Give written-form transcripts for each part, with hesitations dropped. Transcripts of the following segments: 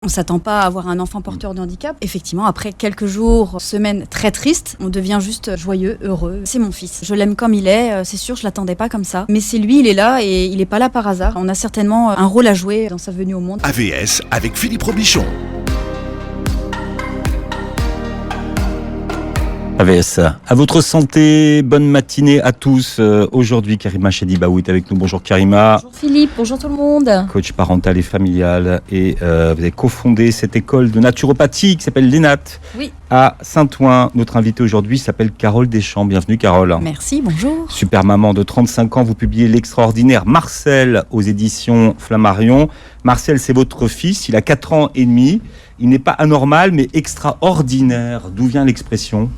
On s'attend pas à avoir un enfant porteur de handicap. Effectivement, après quelques jours, semaines très tristes, on devient juste joyeux, heureux. C'est mon fils. Je l'aime comme il est. C'est sûr, je l'attendais pas comme ça. Mais c'est lui, il est là et il est pas là par hasard. On a certainement un rôle à jouer dans sa venue au monde. AVS avec Philippe Robichon. AVS, à votre santé, bonne matinée à tous. Aujourd'hui, Karima Chedibaoui est avec nous. Bonjour Karima. Bonjour Philippe, bonjour tout le monde. Coach parental et familial. Et vous avez cofondé cette école de naturopathie qui s'appelle l'ENAT à Saint-Ouen. Notre invitée aujourd'hui s'appelle Carole Deschamps. Bienvenue Carole. Merci, bonjour. Super maman de 35 ans, vous publiez l'extraordinaire Marcel aux éditions Flammarion. Marcel, c'est votre fils, il a 4 ans et demi. Il n'est pas anormal, mais extraordinaire. D'où vient l'expression ?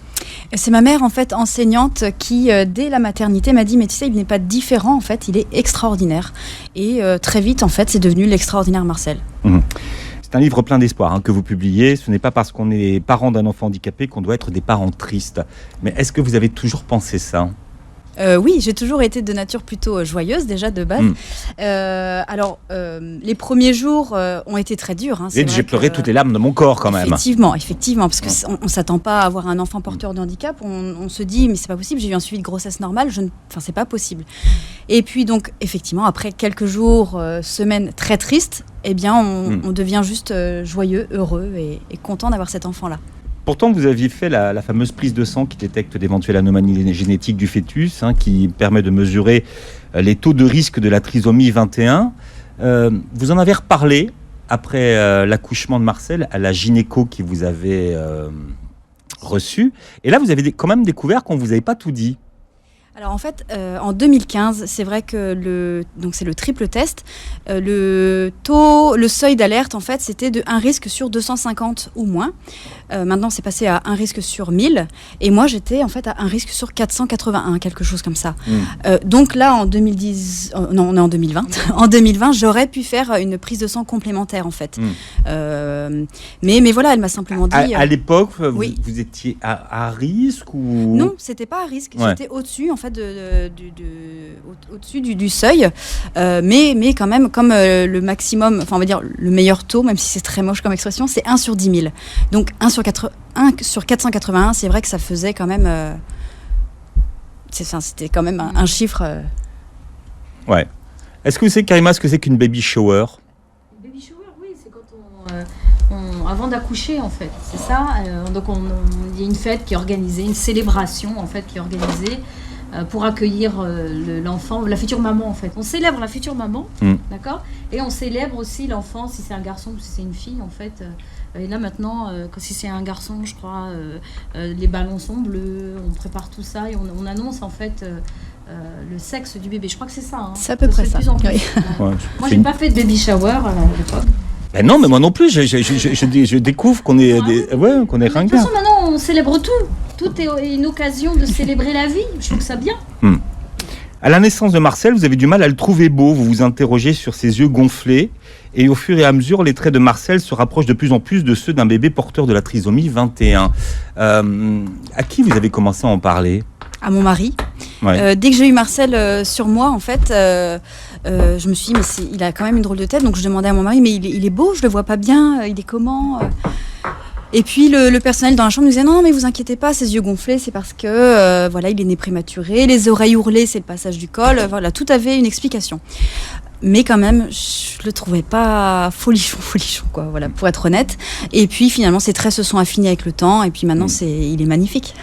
C'est ma mère, en fait, enseignante, qui, dès la maternité, m'a dit « Mais tu sais, il n'est pas différent, en fait, il est extraordinaire. » Et très vite, en fait, c'est devenu l'extraordinaire Marcel. C'est un livre plein d'espoir que vous publiez. Ce n'est pas parce qu'on est parent d'un enfant handicapé qu'on doit être des parents tristes. Mais est-ce que vous avez toujours pensé ça ? Oui, j'ai toujours été de nature plutôt joyeuse, déjà, de base. Les premiers jours ont été très durs. J'ai pleuré toutes les larmes de mon corps, quand même. Effectivement, parce qu'on ne s'attend pas à avoir un enfant porteur de handicap. On se dit, mais c'est pas possible, j'ai eu un suivi de grossesse normale, c'est pas possible. Et puis, donc, effectivement, après quelques jours, semaines très tristes, eh bien, on devient juste joyeux, heureux et content d'avoir cet enfant-là. Pourtant, vous aviez fait la fameuse prise de sang qui détecte d'éventuelles anomalies génétiques du fœtus, qui permet de mesurer les taux de risque de la trisomie 21. Vous en avez reparlé après l'accouchement de Marcel à la gynéco qui vous avait reçu. Et là, vous avez quand même découvert qu'on ne vous avait pas tout dit. Alors en fait, en 2015, c'est vrai que c'est le triple test. Le seuil d'alerte, en fait, c'était de 1 risque sur 250 ou moins. Maintenant, c'est passé à 1 risque sur 1000. Et moi, j'étais en fait à 1 risque sur 481, quelque chose comme ça. Donc là, on est en 2020. En 2020, j'aurais pu faire une prise de sang complémentaire, en fait. Mais voilà, elle m'a simplement dit... À l'époque, vous étiez à risque ou... Non, c'était pas à risque. J'étais au-dessus, en fait, au-dessus du seuil, mais quand même comme le maximum, enfin on va dire le meilleur taux, même si c'est très moche comme expression, c'est 1 sur 10 000. Donc 1 sur 481, c'est vrai que ça faisait quand même, c'était quand même un chiffre. Ouais. Est-ce que vous savez, Karima, ce que c'est qu'une baby shower ? Une baby shower, oui, c'est quand avant d'accoucher, en fait, c'est ça. Donc il y a une fête qui est organisée, une célébration en fait qui est organisée. Pour accueillir l'enfant, la future maman en fait. On célèbre la future maman, d'accord ? Et on célèbre aussi l'enfant, si c'est un garçon ou si c'est une fille en fait. Et là maintenant, si c'est un garçon, je crois, les ballons sont bleus, on prépare tout ça et on annonce en fait le sexe du bébé. Je crois que c'est ça. C'est à peu près ça. De plus en plus. Moi, j'ai pas fait de baby shower à l'époque. Ben non, mais moi non plus, je découvre qu'on est, qu'on est ringards. De toute façon, maintenant, on célèbre tout. Tout est une occasion de célébrer la vie. Je trouve ça bien. À la naissance de Marcel, vous avez du mal à le trouver beau. Vous vous interrogez sur ses yeux gonflés. Et au fur et à mesure, les traits de Marcel se rapprochent de plus en plus de ceux d'un bébé porteur de la trisomie 21. À qui vous avez commencé à en parler ? À mon mari. Dès que j'ai eu Marcel sur moi, en fait, je me suis dit, mais il a quand même une drôle de tête. Donc je demandais à mon mari, mais il est beau, je le vois pas bien, il est comment Et puis le personnel dans la chambre nous disait, non, mais vous inquiétez pas, ses yeux gonflés, c'est parce que il est né prématuré, les oreilles ourlées, c'est le passage du col. Tout avait une explication. Mais quand même, je le trouvais pas folichon, quoi, voilà, pour être honnête. Et puis finalement, ses traits se sont affinés avec le temps, et puis maintenant, il est magnifique.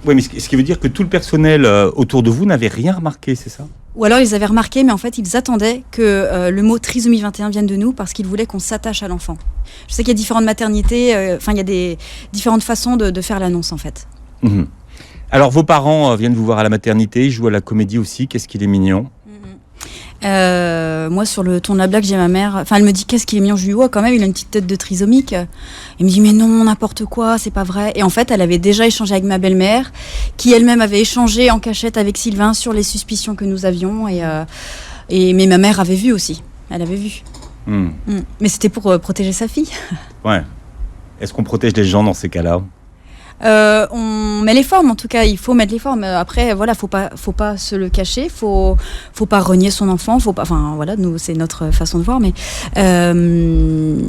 Oui, mais ce qui veut dire que tout le personnel autour de vous n'avait rien remarqué, c'est ça ? Ou alors ils avaient remarqué, mais en fait ils attendaient que le mot trisomie 21 vienne de nous parce qu'ils voulaient qu'on s'attache à l'enfant. Je sais qu'il y a différentes maternités, il y a des différentes façons de faire l'annonce en fait. Alors vos parents viennent vous voir à la maternité, ils jouent à la comédie aussi, qu'est-ce qu'il est mignon. Moi sur le ton de la blague, j'ai ma mère, elle me dit qu'est-ce qu'il est mignon, je lui dis quand même il a une petite tête de trisomique. Elle me dit mais non, n'importe quoi, c'est pas vrai. Et en fait elle avait déjà échangé avec ma belle-mère qui elle-même avait échangé en cachette avec Sylvain sur les suspicions que nous avions mais ma mère avait vu aussi, elle avait vu. Mais c'était pour protéger sa fille. Ouais. Est-ce qu'on protège les gens dans ces cas-là ? On met les formes, en tout cas, il faut mettre les formes. Après, voilà, faut pas se le cacher, faut pas renier son enfant, enfin voilà, nous c'est notre façon de voir, mais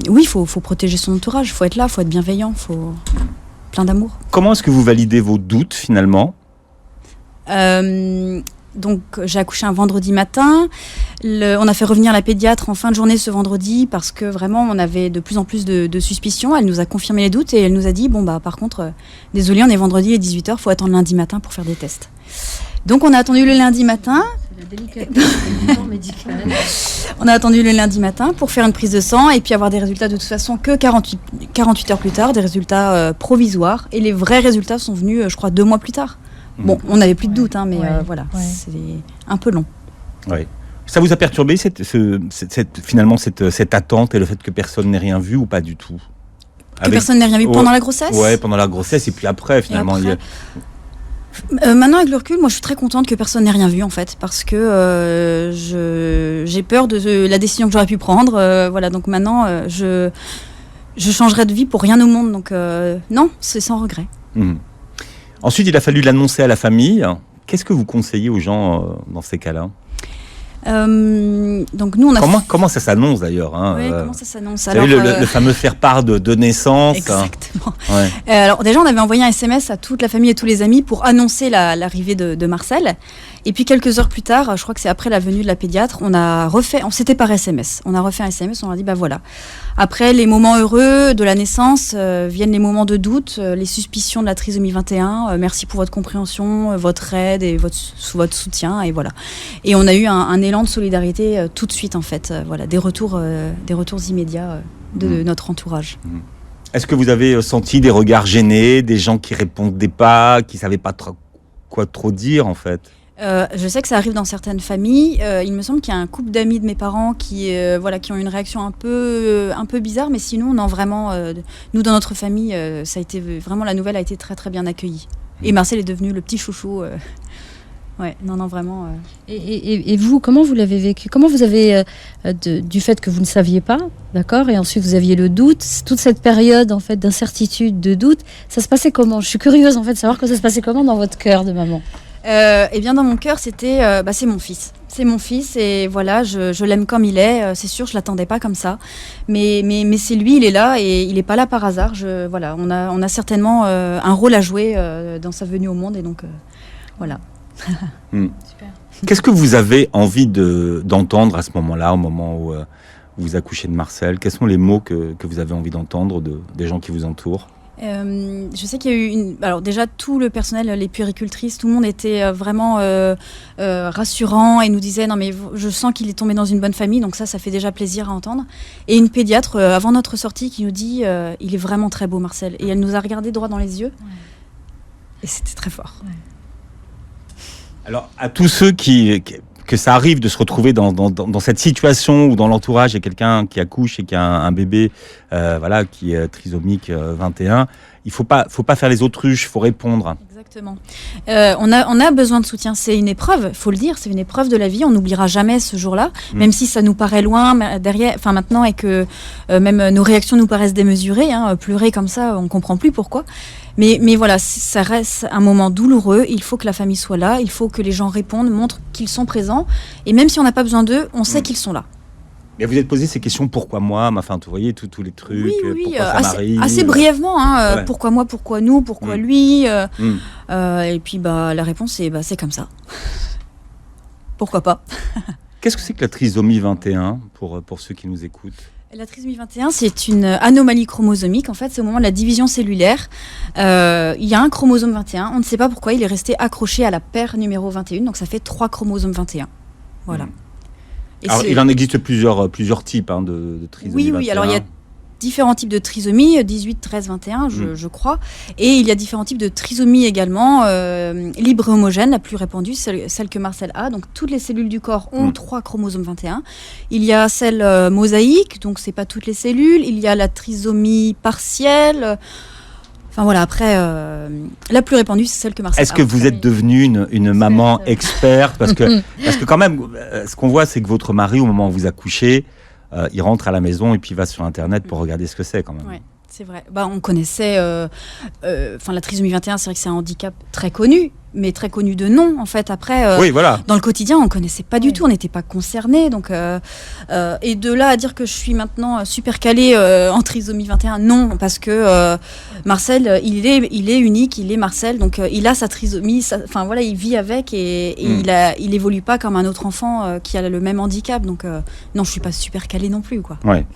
oui, faut protéger son entourage, faut être là, faut être bienveillant, faut plein d'amour. Comment est-ce que vous validez vos doutes finalement ? Donc j'ai accouché un vendredi matin. On a fait revenir la pédiatre en fin de journée ce vendredi parce que vraiment on avait de plus en plus de suspicions. Elle nous a confirmé les doutes et elle nous a dit par contre, désolé, on est vendredi il est 18h, faut attendre lundi matin pour faire des tests. Donc on a attendu le lundi matin. C'est la délicatesse du temps médical. On a attendu le lundi matin pour faire une prise de sang et puis avoir des résultats de toute façon que 48 heures plus tard, des résultats provisoires. Et les vrais résultats sont venus, je crois, 2 mois plus tard. Bon, on n'avait plus de doute, mais voilà, c'est un peu long. Oui. Ça vous a perturbé finalement cette attente et le fait que personne n'ait rien vu ou pas du tout ? Personne n'ait rien vu pendant la grossesse ? Ouais, pendant la grossesse et puis après finalement. Maintenant avec le recul, moi je suis très contente que personne n'ait rien vu en fait, parce que j'ai peur de la décision que j'aurais pu prendre. Voilà, donc maintenant je changerai de vie pour rien au monde, donc non, c'est sans regret. Ensuite, il a fallu l'annoncer à la famille. Qu'est-ce que vous conseillez aux gens dans ces cas-là ? Donc nous, comment ça s'annonce d'ailleurs Oui, comment ça s'annonce ? Alors, le fameux faire-part de naissance. Exactement. Alors déjà, on avait envoyé un SMS à toute la famille et tous les amis pour annoncer l'arrivée de Marcel. Et puis quelques heures plus tard, je crois que c'est après la venue de la pédiatre, c'était par SMS. On a refait un SMS, on a dit voilà. Après les moments heureux de la naissance, viennent les moments de doute, les suspicions de la trisomie 21. Merci pour votre compréhension, votre aide et votre soutien, et voilà. Et on a eu un élan de solidarité tout de suite en fait. Voilà, des retours immédiats de notre entourage. Est-ce que vous avez senti des regards gênés, des gens qui répondaient pas, qui savaient pas quoi trop dire en fait ? Je sais que ça arrive dans certaines familles. Il me semble qu'il y a un couple d'amis de mes parents qui ont une réaction un peu bizarre, mais sinon, non, vraiment, nous, dans notre famille, ça a été vraiment, la nouvelle a été très, très bien accueillie. Et Marcel est devenu le petit chouchou. Ouais, non, vraiment. Et vous, comment vous l'avez vécu ? Comment vous avez, du fait que vous ne saviez pas, d'accord, et ensuite vous aviez le doute, toute cette période en fait d'incertitude, de doute, ça se passait comment ? Je suis curieuse en fait de savoir que ça se passait comment dans votre cœur de maman. Eh bien dans mon cœur c'était c'est mon fils et voilà, je l'aime comme il est, c'est sûr, je l'attendais pas comme ça, mais c'est lui, il est là et il est pas là par hasard. Voilà, on a certainement un rôle à jouer dans sa venue au monde, et donc voilà. Super. Qu'est-ce que vous avez envie d'entendre à ce moment-là, au moment où vous accouchez de Marcel ? Quels sont les mots que vous avez envie d'entendre des gens qui vous entourent ? Je sais qu'il y a eu alors déjà tout le personnel, les puéricultrices, tout le monde était vraiment rassurant et nous disait non mais je sens qu'il est tombé dans une bonne famille, donc ça fait déjà plaisir à entendre. Et une pédiatre avant notre sortie qui nous dit il est vraiment très beau Marcel, et elle nous a regardé droit dans les yeux et c'était très fort. Alors à tous ceux que ça arrive de se retrouver dans cette situation où dans l'entourage il y a quelqu'un qui accouche et qui a un bébé qui est trisomique 21, il faut pas faire les autruches, il faut répondre. Exactement. On a besoin de soutien, c'est une épreuve, faut le dire, c'est une épreuve de la vie, on n'oubliera jamais ce jour-là, même si ça nous paraît loin maintenant, et que même nos réactions nous paraissent démesurées, pleurer comme ça, on comprend plus pourquoi. Mais voilà, ça reste un moment douloureux, il faut que la famille soit là, il faut que les gens répondent, montrent qu'ils sont présents, et même si on n'a pas besoin d'eux, on sait qu'ils sont là. Mais vous êtes posé ces questions, pourquoi moi, vous voyez tous les trucs, pourquoi ça m'arrive. Assez brièvement, pourquoi moi, pourquoi nous, pourquoi lui, et puis la réponse c'est comme ça. Pourquoi pas. Qu'est-ce que c'est que la trisomie 21 pour ceux qui nous écoutent ? La trisomie 21, c'est une anomalie chromosomique. En fait, c'est au moment de la division cellulaire. Il y a un chromosome 21. On ne sait pas pourquoi il est resté accroché à la paire numéro 21. Donc, ça fait 3 chromosomes 21. Voilà. Alors, il en existe plusieurs types de trisomie 21. Oui. Alors, il y a différents types de trisomie, 18, 13, 21, je crois. Et il y a différents types de trisomie également, libre et homogène, la plus répandue, celle que Marcel a. Donc, toutes les cellules du corps ont 3 chromosomes 21. Il y a celle mosaïque, donc c'est pas toutes les cellules. Il y a la trisomie partielle. Enfin voilà, après, la plus répandue, c'est celle que Marcel a. Est-ce que vous êtes devenue une maman experte ? Parce que quand même, ce qu'on voit, c'est que votre mari, au moment où vous accouchez, il rentre à la maison et puis il va sur Internet pour regarder ce que c'est quand même. Ouais. C'est vrai. On connaissait. La trisomie 21, c'est vrai que c'est un handicap très connu, mais très connu de nom, en fait. Après, Oui, voilà. dans le quotidien, on ne connaissait pas du tout, on n'était pas concernés. Donc, et de là à dire que je suis maintenant super calée en trisomie 21, non, parce que Marcel, il est unique, il est Marcel, donc il a sa trisomie, il vit avec et il évolue pas comme un autre enfant qui a le même handicap. Donc, non, je suis pas super calée non plus, quoi. Ouais.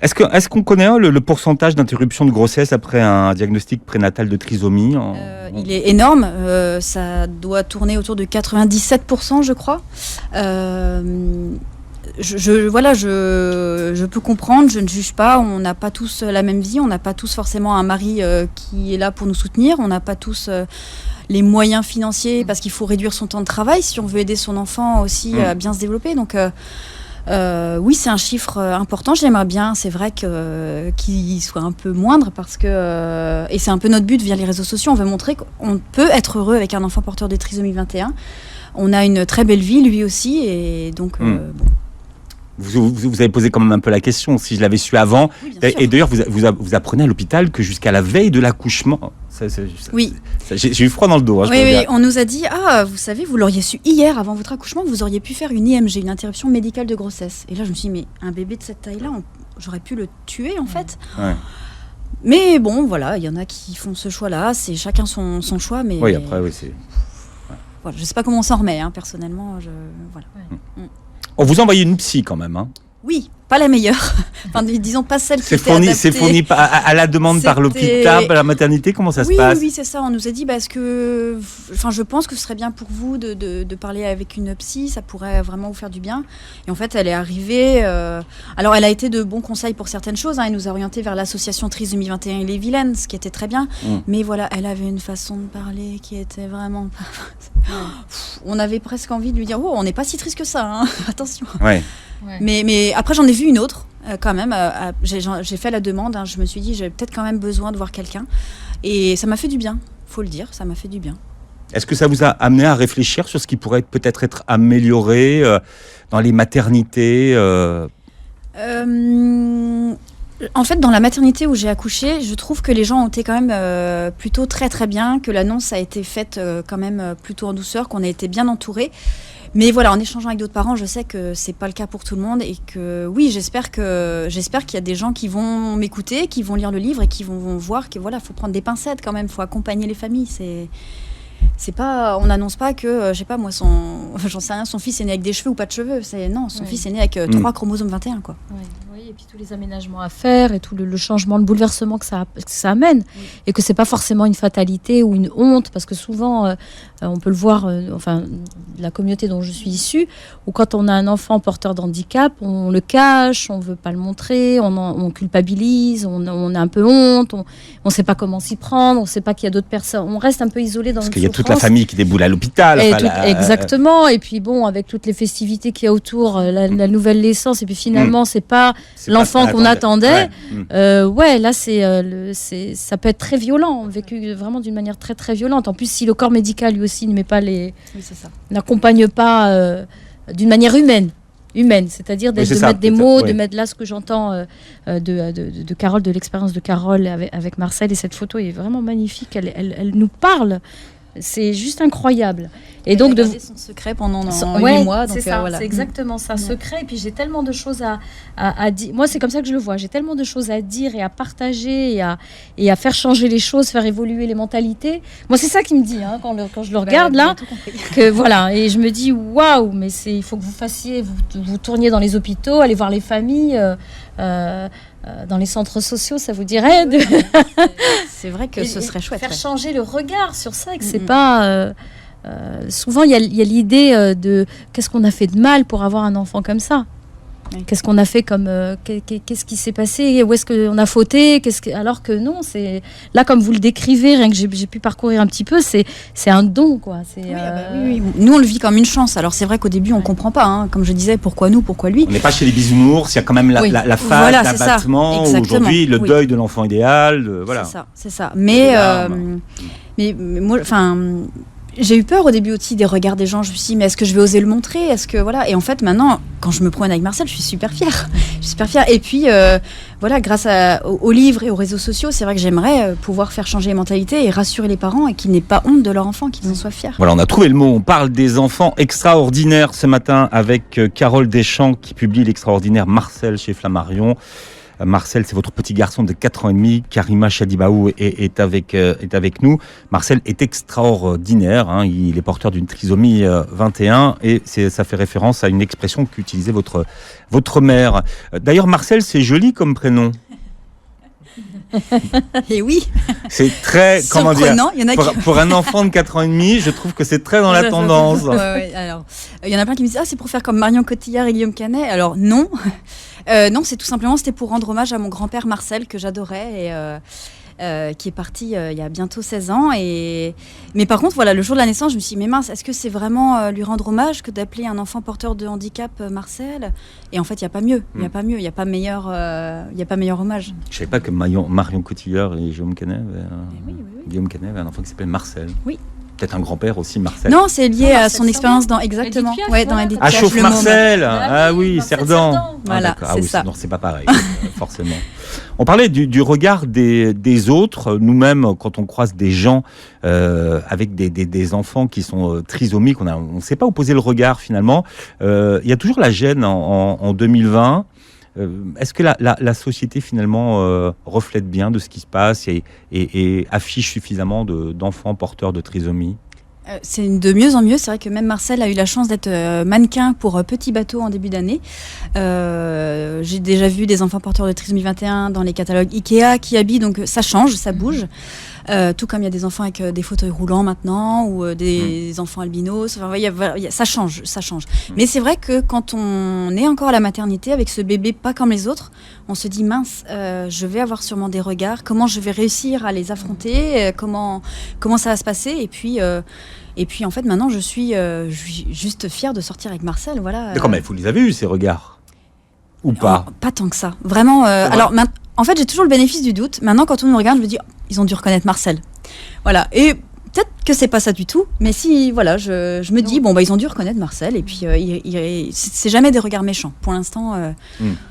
Est-ce qu'on connaît le pourcentage d'interruption de grossesse après un diagnostic prénatal de trisomie Il est énorme, ça doit tourner autour de 97%, je crois. Je peux comprendre, je ne juge pas, on n'a pas tous la même vie, on n'a pas tous forcément un mari qui est là pour nous soutenir, on n'a pas tous les moyens financiers parce qu'il faut réduire son temps de travail si on veut aider son enfant aussi à bien se développer. Donc oui, c'est un chiffre important. J'aimerais bien, c'est vrai qu'il soit un peu moindre parce que et c'est un peu notre but via les réseaux sociaux. On veut montrer qu'on peut être heureux avec un enfant porteur de trisomie 21. On a une très belle vie, lui aussi, et donc bon. Vous avez posé quand même un peu la question, si je l'avais su avant. Oui, et d'ailleurs, vous apprenez à l'hôpital que jusqu'à la veille de l'accouchement... Oui. J'ai eu froid dans le dos. Oui, on nous a dit, vous savez, vous l'auriez su hier, avant votre accouchement, vous auriez pu faire une IMG, une interruption médicale de grossesse. Et là, je me suis dit, mais un bébé de cette taille-là, j'aurais pu le tuer, en fait. Ouais. Mais bon, voilà, il y en a qui font ce choix-là, c'est chacun son choix. Mais oui, après, oui, c'est... Voilà, je ne sais pas comment on s'en remet, personnellement. Voilà. On vous envoyait une psy quand même. Oui, pas la meilleure. Disons pas celle qui était adaptée. C'est fourni à la demande par l'hôpital, par la maternité. Comment ça se passe? Oui, c'est ça. On nous a dit je pense que ce serait bien pour vous de parler avec une psy. Ça pourrait vraiment vous faire du bien. Et en fait, elle est arrivée. Alors, elle a été de bons conseils pour certaines choses. Elle nous a orientés vers l'association Trisomie 21 et les Vilaines, ce qui était très bien. Mais voilà, elle avait une façon de parler qui était vraiment pas... On avait presque envie de lui dire, on n'est pas si triste que ça. Attention. Ouais. Mais après, j'en ai vu une autre, quand même. J'ai fait la demande. Je me suis dit, j'ai peut-être quand même besoin de voir quelqu'un. Et ça m'a fait du bien, faut le dire. Ça m'a fait du bien. Est-ce que ça vous a amené à réfléchir sur ce qui pourrait peut-être être amélioré dans les maternités En fait, dans la maternité où j'ai accouché, je trouve que les gens ont été quand même plutôt très très bien, que l'annonce a été faite quand même plutôt en douceur, qu'on a été bien entourés. Mais voilà, en échangeant avec d'autres parents, je sais que c'est pas le cas pour tout le monde et que oui, j'espère qu'il y a des gens qui vont m'écouter, qui vont lire le livre et qui vont voir qu'il faut prendre des pincettes quand même, faut accompagner les familles. C'est pas, on n'annonce pas que, je sais pas moi, j'en sais rien, son fils est né avec des cheveux ou pas de cheveux. Son fils est né avec 3 chromosomes 21, quoi. Oui, et puis tous les aménagements à faire et tout le changement, le bouleversement que ça amène. Et que c'est pas forcément une fatalité ou une honte, parce que souvent, on peut le voir, la communauté dont je suis issue, où quand on a un enfant porteur d'handicap, on le cache, on veut pas le montrer, on culpabilise, on a un peu honte, on sait pas comment s'y prendre, on sait pas qu'il y a d'autres personnes, on reste un peu isolé dans parce qu'il y a toute la famille qui déboule à l'hôpital. Exactement, et puis bon, avec toutes les festivités qu'il y a autour, la nouvelle naissance, et puis finalement, c'est pas l'enfant qu'on attendait. Là, ça peut être très violent, vécu vraiment d'une manière très très violente. En plus, si le corps médical lui aussi ne met pas n'accompagne pas d'une manière humaine, c'est-à-dire de mettre des mots, de mettre là ce que j'entends de Carole, de l'expérience de Carole avec Marcel, et cette photo est vraiment magnifique, elle nous parle. C'est juste incroyable. Et donc de garder son secret pendant 8 mois. Donc c'est ça, voilà. C'est exactement ça, secret. Et puis j'ai tellement de choses à dire. Moi, c'est comme ça que je le vois. J'ai tellement de choses à dire et à partager et à faire changer les choses, faire évoluer les mentalités. Moi, c'est ça qui me dit quand je le regarde là. Que voilà. Et je me dis waouh, mais il faut que vous fassiez, vous tourniez dans les hôpitaux, allez voir les familles. Dans les centres sociaux, ça vous dirait C'est vrai que ce serait chouette. Faire changer le regard sur ça, et que c'est pas... souvent, il y a l'idée de qu'est-ce qu'on a fait de mal pour avoir un enfant comme ça. Oui. Qu'est-ce qu'on a fait comme... qu'est-ce qui s'est passé? Où est-ce qu'on a fauté? Alors que non, c'est... Là, comme vous le décrivez, rien que j'ai pu parcourir un petit peu, c'est un don, quoi. Oui. Nous, on le vit comme une chance. Alors, c'est vrai qu'au début, on ne comprend pas. Comme je disais, pourquoi nous, pourquoi lui? On n'est pas chez les bisounours, il y a quand même la phase d'abattement, aujourd'hui, le deuil de l'enfant idéal. Voilà. C'est ça. Mais moi, j'ai eu peur au début aussi des regards des gens. Je me suis dit, mais est-ce que je vais oser le montrer? Est-ce que voilà? Et en fait, maintenant, quand je me promène avec Marcel, je suis super fière. Je suis super fière. Et puis, voilà, grâce aux livres et aux réseaux sociaux, c'est vrai que j'aimerais pouvoir faire changer les mentalités et rassurer les parents et qu'ils n'aient pas honte de leur enfant, qu'ils en soient fiers. Voilà, on a trouvé le mot. On parle des enfants extraordinaires ce matin avec Carole Deschamps qui publie l'extraordinaire Marcel chez Flammarion. Marcel, c'est votre petit garçon de 4 ans et demi. Karima Chadibaou est avec nous. Marcel est extraordinaire. Hein. Il est porteur d'une trisomie 21 et ça fait référence à une expression qu'utilisait votre mère. D'ailleurs, Marcel, c'est joli comme prénom. Et oui, c'est très, comment dire, il y en a pour un enfant de 4 ans et demi, je trouve que c'est très dans la tendance. Ouais, alors, il y en a plein qui me disent, c'est pour faire comme Marion Cotillard et Guillaume Canet. Alors non, non, c'est tout simplement, c'était pour rendre hommage à mon grand-père Marcel, que j'adorais, et qui est parti il y a bientôt 16 ans. Mais par contre, voilà, le jour de la naissance, je me suis dit, mais mince, est-ce que c'est vraiment lui rendre hommage que d'appeler un enfant porteur de handicap Marcel? Et en fait, il n'y a pas mieux, il n'y a pas mieux, il n'y a pas meilleur hommage. Je ne savais pas que Marion Cotillard et Guillaume Canet Guillaume Canet avait un enfant qui s'appelle Marcel. Oui. Peut-être un grand-père aussi, Marcel. Non, c'est lié à son expérience dans exactement. Dans Edith Piaf. Chauffe Marcel. Ah oui, Cerdan. Voilà, c'est ça. Non, c'est pas pareil, forcément. On parlait du regard des autres. Nous-mêmes, quand on croise des gens avec des enfants qui sont trisomiques, on ne sait pas où poser le regard finalement. Il y a toujours la gêne en 2020. Est-ce que la société finalement reflète bien de ce qui se passe et affiche suffisamment d'enfants porteurs de trisomie? C'est de mieux en mieux. C'est vrai que même Marcel a eu la chance d'être mannequin pour Petit Bateau en début d'année. J'ai déjà vu des enfants porteurs de trisomie 21 dans les catalogues Ikea qui habillent, donc ça change, ça bouge. Tout comme il y a des enfants avec des fauteuils roulants maintenant ou des enfants albinos. Enfin, ça change. Mais c'est vrai que quand on est encore à la maternité avec ce bébé pas comme les autres, on se dit mince, je vais avoir sûrement des regards. Comment je vais réussir à les affronter? Comment ça va se passer? Et puis en fait maintenant je suis juste fière de sortir avec Marcel. Voilà. D'accord, mais vous les avez eus ces regards ou pas? Pas tant que ça. Vraiment. Alors en fait j'ai toujours le bénéfice du doute. Maintenant quand on me regarde je me dis ils ont dû reconnaître Marcel. Voilà. Et peut-être que c'est pas ça du tout, mais si, voilà, je me dis, ils ont dû reconnaître Marcel, et puis c'est jamais des regards méchants, pour l'instant.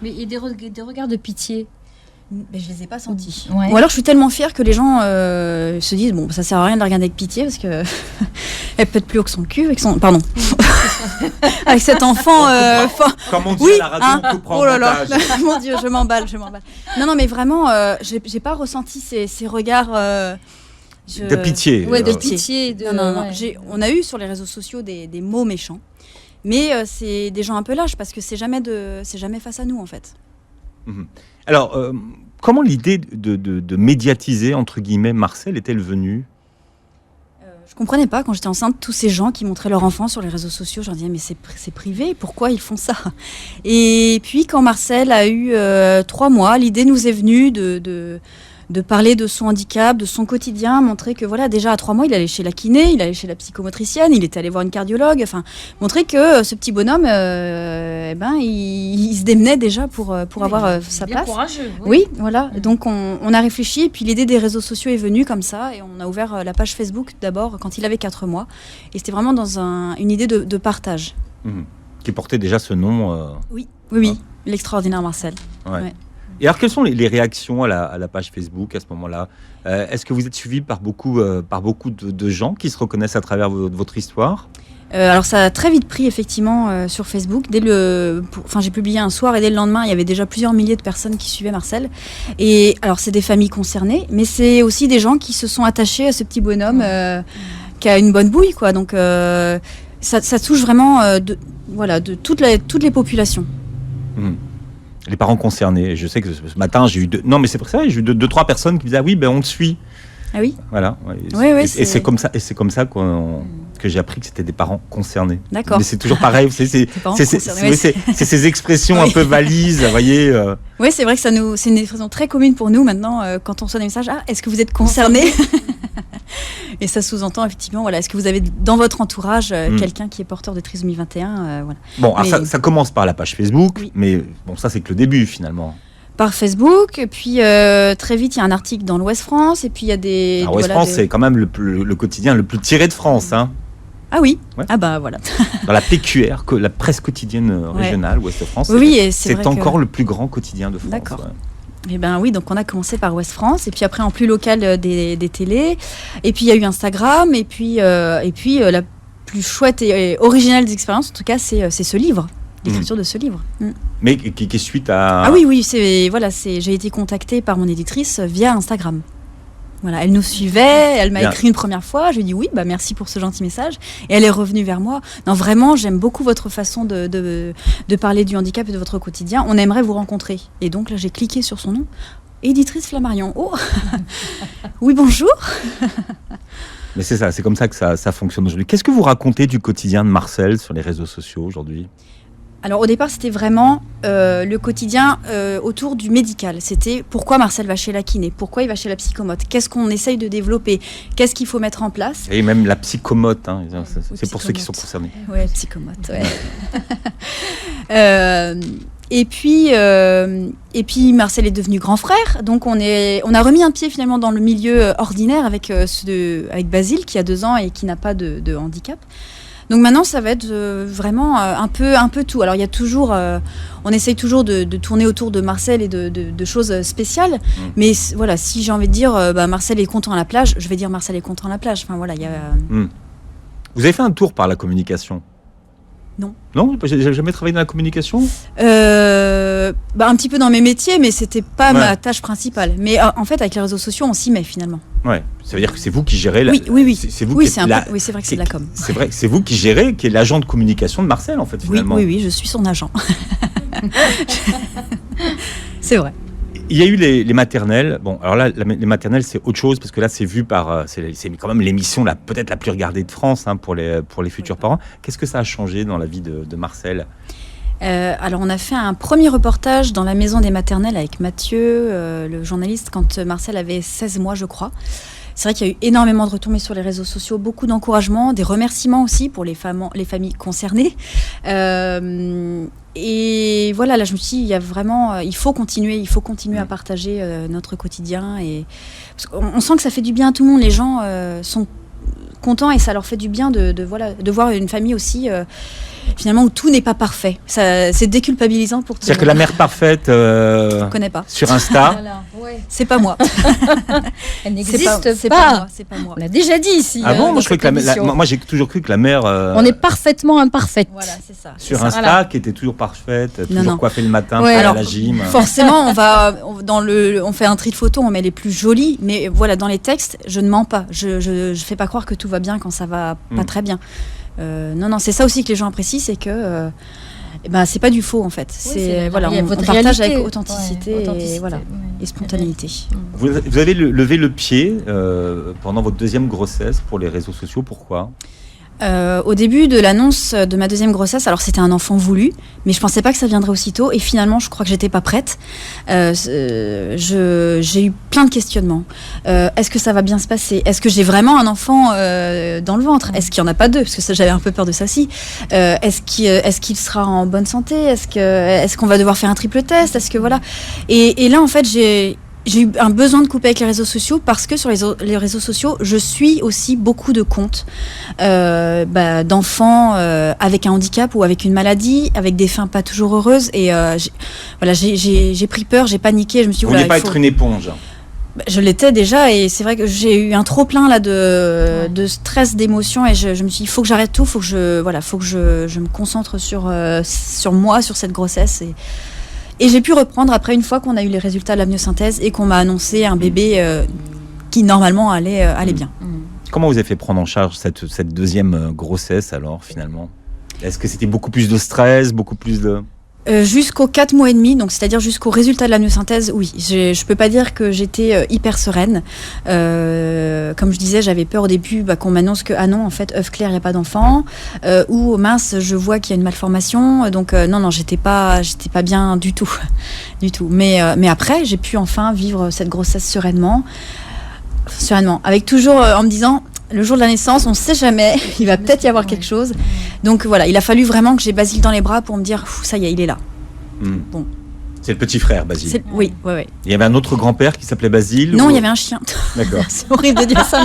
Mais il y a des regards de pitié. Mais je les ai pas sentis. Ouais. Ou alors je suis tellement fière que les gens se disent, ça sert à rien de la regarder avec pitié, parce que elle peut être plus haut que son cul, avec cet enfant. Comme on dit à la radio, on coupera oh là là, montage. mon Dieu, je m'emballe. Non, mais vraiment, j'ai pas ressenti ces regards. De pitié. Ouais, de pitié. Non. On a eu sur les réseaux sociaux des mots méchants, mais c'est des gens un peu lâches parce que c'est jamais face à nous en fait. Alors, comment l'idée de médiatiser entre guillemets Marcel est-elle venue? Je comprenais pas quand j'étais enceinte tous ces gens qui montraient leur enfant sur les réseaux sociaux. Je leur disais mais c'est privé, pourquoi ils font ça? Et puis quand Marcel a eu 3 mois, l'idée nous est venue de parler de son handicap, de son quotidien, montrer que voilà, déjà à 3 mois, il allait chez la kiné, il allait chez la psychomotricienne, il était allé voir une cardiologue, enfin, montrer que ce petit bonhomme, il se démenait déjà pour avoir sa place. Courageux. Oui, voilà. Donc on a réfléchi, et puis l'idée des réseaux sociaux est venue comme ça, et on a ouvert la page Facebook d'abord quand il avait 4 mois, et c'était vraiment dans une idée de partage. Qui portait déjà ce nom. Oui, l'extraordinaire Marcel. Ouais. Et alors, quelles sont les réactions à la page Facebook à ce moment-là? Est-ce que vous êtes suivi par beaucoup de gens qui se reconnaissent à travers votre histoire? Alors ça a très vite pris effectivement sur Facebook. J'ai publié un soir et dès le lendemain, il y avait déjà plusieurs milliers de personnes qui suivaient Marcel. Et alors c'est des familles concernées, mais c'est aussi des gens qui se sont attachés à ce petit bonhomme qui a une bonne bouille, quoi. Donc ça touche vraiment de toutes les populations. Les parents concernés. Je sais que ce matin, j'ai eu j'ai eu 2-3 personnes qui me disaient on te suit. Ah oui. Voilà. Oui, et c'est comme ça que j'ai appris que c'était des parents concernés. D'accord. Mais c'est toujours pareil. C'est ces expressions un peu valises, vous voyez. Oui, c'est vrai que c'est une expression très commune pour nous maintenant quand on reçoit des messages. Ah, est-ce que vous êtes concerné? Et ça sous-entend effectivement, est-ce que vous avez dans votre entourage quelqu'un qui est porteur de trisomie 21 Bon, ça commence par la page Facebook, mais ça c'est que le début finalement. Par Facebook, et puis très vite il y a un article dans l'Ouest France, et puis il y a des... Alors, Ouest France, c'est quand même le quotidien le plus tiré de France. Hein. Ah oui, Ouais. ah bah voilà. Dans la PQR, la presse quotidienne régionale, Ouest France, Oui, et c'est vrai encore que... le plus grand quotidien de France. D'accord. Ouais. Eh ben oui, donc on a commencé par Ouest France, et puis après en plus local des télés, et puis il y a eu Instagram, et puis la plus chouette et originale des expériences, en tout cas, c'est ce livre, l'écriture de ce livre. Mais qui est suite à... Ah oui, j'ai été contactée par mon éditrice via Instagram. Voilà, elle nous suivait, elle m'a Bien. écrit une première fois, je lui ai dit oui, bah merci pour ce gentil message, et elle est revenue vers moi. Non, vraiment, j'aime beaucoup votre façon de parler du handicap et de votre quotidien, on aimerait vous rencontrer. Et donc là, j'ai cliqué sur son nom, éditrice Flammarion. Oh oui, bonjour. Mais c'est ça, c'est comme ça que ça fonctionne aujourd'hui. Qu'est-ce que vous racontez du quotidien de Marcel sur les réseaux sociaux aujourd'hui ? Alors au départ, c'était vraiment le quotidien autour du médical. C'était pourquoi Marcel va chez la kiné, pourquoi il va chez la psychomote, qu'est-ce qu'on essaye de développer, qu'est-ce qu'il faut mettre en place. Et même la psychomote, hein, c'est pour psychomote. ceux qui sont concernés. Ouais, psychomote, ouais. Et puis Marcel est devenu grand frère, donc on a remis un pied finalement dans le milieu ordinaire avec Basile qui a 2 ans et qui n'a pas de handicap. Donc maintenant, ça va être vraiment un peu tout. Alors il y a toujours, on essaye toujours de tourner autour de Marcel et de choses spéciales. Mais voilà, si j'ai envie de dire, Marcel est content à la plage, je vais dire Marcel est content à la plage. Enfin voilà, il y a. Vous avez fait un tour par la communication ? Non. Non, j'ai jamais travaillé dans la communication. Un petit peu dans mes métiers, mais c'était pas ma tâche principale. Mais en fait, avec les réseaux sociaux, on s'y met finalement. Ouais, ça veut dire que c'est vous qui gérez la... Oui. C'est vous oui, qui c'est oui, c'est vrai que c'est de la com. C'est vrai, c'est vous qui gérez, qui est l'agent de communication de Marcel en fait finalement. Oui, je suis son agent. C'est vrai. Il y a eu les maternelles. Bon, alors là, les maternelles, c'est autre chose parce que là, c'est vu par, c'est quand même l'émission peut-être la plus regardée de France pour les futurs parents. Qu'est-ce que ça a changé dans la vie de Marcel ? Alors on a fait un premier reportage dans la maison des maternelles avec Mathieu, le journaliste, quand Marcel avait 16 mois je crois. C'est vrai qu'il y a eu énormément de retombées sur les réseaux sociaux, beaucoup d'encouragements, des remerciements aussi pour les familles concernées. Et voilà, là je me suis dit, il y a vraiment, il faut continuer à partager notre quotidien. Parce qu'on sent que ça fait du bien à tout le monde, les gens sont contents et ça leur fait du bien de voir une famille aussi... finalement où tout n'est pas parfait. C'est déculpabilisant pour tout le monde. C'est-à-dire que la mère parfaite je ne connais pas. Sur Insta, Voilà, ouais. C'est pas moi. Elle n'existe C'est pas. pas moi. On l'a déjà dit ici. ah bon, dans moi, je crois cette que émission. moi j'ai toujours cru que la mère On est parfaitement imparfaite. Voilà, c'est ça. sur C'est Insta Voilà. qui était toujours parfaite, Non. toujours coiffée le matin, Ouais. pour aller à Alors, la gym. Forcément, on fait un tri de photos, on met les plus jolies, mais voilà, dans les textes, je ne mens pas. Je fais pas croire que tout va bien quand ça va pas très bien. Non, c'est ça aussi que les gens apprécient, c'est que c'est pas du faux en fait. c'est voilà, on votre partage réalité. avec authenticité, Ouais, et spontanéité. Vous avez levé le pied pendant votre deuxième grossesse pour les réseaux sociaux, pourquoi ? Au début de l'annonce de ma deuxième grossesse, alors c'était un enfant voulu, mais je pensais pas que ça viendrait aussitôt. Et finalement, je crois que j'étais pas prête. J'ai eu plein de questionnements. Est-ce que ça va bien se passer ? Est-ce que j'ai vraiment un enfant dans le ventre ? Est-ce qu'il y en a pas 2 ? Parce que ça, j'avais un peu peur de ça aussi. Est-ce qu'il sera en bonne santé ? Est-ce qu'on va devoir faire un triple test ? Est-ce que voilà ? Et là, en fait, j'ai eu un besoin de couper avec les réseaux sociaux parce que sur les réseaux sociaux, je suis aussi beaucoup de comptes d'enfants avec un handicap ou avec une maladie, avec des fins pas toujours heureuses. Et j'ai pris peur, j'ai paniqué. Je me suis dit, Vous ne vouliez pas être une éponge ? Je l'étais déjà et c'est vrai que j'ai eu un trop plein là de stress, d'émotions et je me suis dit, il faut que j'arrête tout, faut que je me concentre sur moi, sur cette grossesse et j'ai pu reprendre après une fois qu'on a eu les résultats de l'amniosynthèse et qu'on m'a annoncé un bébé qui normalement allait bien. Comment vous avez fait prendre en charge cette deuxième grossesse alors finalement ? Est-ce que c'était beaucoup plus de stress, beaucoup plus de... Jusqu'aux 4 mois et demi, donc c'est-à-dire jusqu'au résultat de l'amniosynthèse, oui. Je peux pas dire que j'étais hyper sereine. Comme je disais, j'avais peur au début qu'on m'annonce que non, en fait, œuf clair, il n'y a pas d'enfant. Ou mince, je vois qu'il y a une malformation. Donc non, j'étais pas bien du tout, du tout. Mais après, j'ai pu enfin vivre cette grossesse sereinement, avec toujours en me disant. Le jour de la naissance, on ne sait jamais, il va peut-être y avoir quelque chose. Donc voilà, il a fallu vraiment que j'ai Basile dans les bras pour me dire, ça y est, il est là. Bon. C'est le petit frère, Basile. Oui. Il y avait un autre grand-père qui s'appelait Basile. Non, il y avait un chien. D'accord. C'est horrible de dire ça.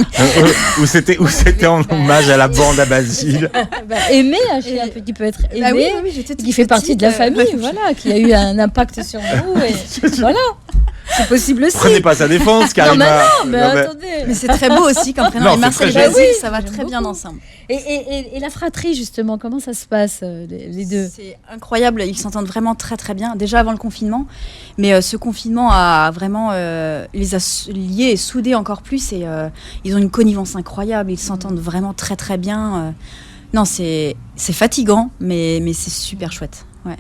Ou c'était en hommage à la bande à Basile. Aimer un chien qui peut être aimé, qui fait partie de la famille, voilà, qui a eu un impact sur vous. Et voilà. C'est possible aussi. Prenez pas sa défense, Karima. Mais attendez. Mais c'est très beau aussi comme prénom. Non, et Marcel et c'est très Basile, joli. ça va J'aime très bien beaucoup. ensemble. Et la fratrie, justement, comment ça se passe, les deux? C'est incroyable, ils s'entendent vraiment très très bien, déjà avant le confinement. Mais ce confinement a vraiment les a liés et soudés encore plus. Et ils ont une connivence incroyable, ils s'entendent vraiment très très bien. Non, c'est fatigant, mais c'est super chouette. Ouais.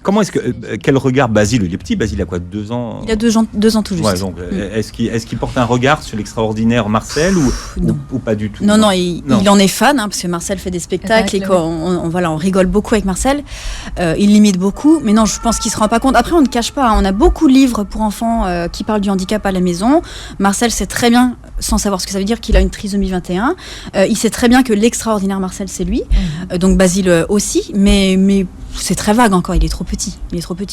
Comment est-ce que quel regard Basile, il est petit, Basile a quoi, 2 ans? Il a 2 ans tout juste. Ouais, donc, est-ce qu'il porte un regard sur l'extraordinaire Marcel ou pas du tout? Non, il en est fan, parce que Marcel fait des spectacles et on rigole beaucoup avec Marcel. Il l'imite beaucoup, mais non, je pense qu'il se rend pas compte. Après, on ne cache pas, on a beaucoup de livres pour enfants qui parlent du handicap à la maison. Marcel sait très bien, sans savoir ce que ça veut dire, qu'il a une trisomie 21. Il sait très bien que l'extraordinaire Marcel, c'est lui. Donc Basile aussi, mais c'est très vague encore, il est trop petit.